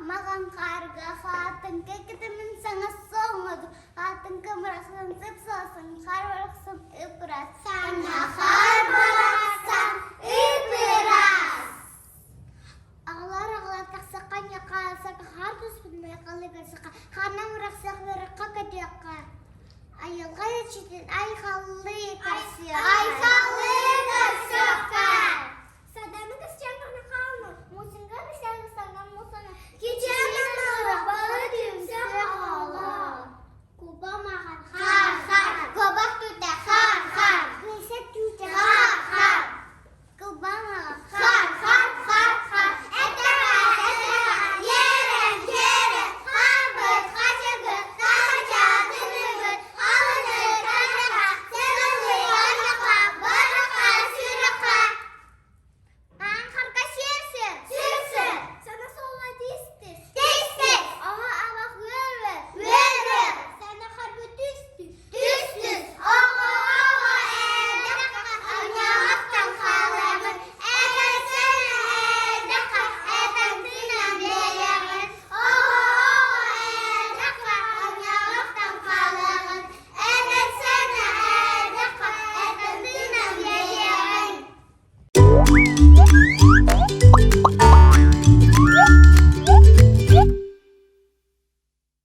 Makan karga hatın kekitimin sana soğumadı. Hatın kımırasın zıpsasın kar bıraksın ıpıras. Sana kar bıraksın ıpıras. Ağlar ağlar taksakan yakalsak harus bunda yakalıgasak. Hanam raksak veraka kadiyakar. Ayılga yetiştin ay kallı kasya. Ay kallı kasyakan. Sadanı kasyan kana kalma. Musinga kasyan sana musana. Kiçanın balı dimse ağla. Kuba makan har har. Gobak tuta har har. Kıyset tuta har har. Kuba makan har har har har. Etera etera yeren yeren. Hambet kaçıgır kaçadınıgır. Alınır kanaka senalı yanaka. Baraka süraka. Ankar kaşırsın. Sürsün. Sana sola distir. Distir. Aha ama ver ver. Ver ver. Sana harbi düstür. Düstür. Aha aha edaka. Anyamaktan kalamın. Eden seni edaka. Eden sinan diyemin. Aha aha edaka. Anyamaktan kalamın. Eden seni edaka. Eden sinan diyemin.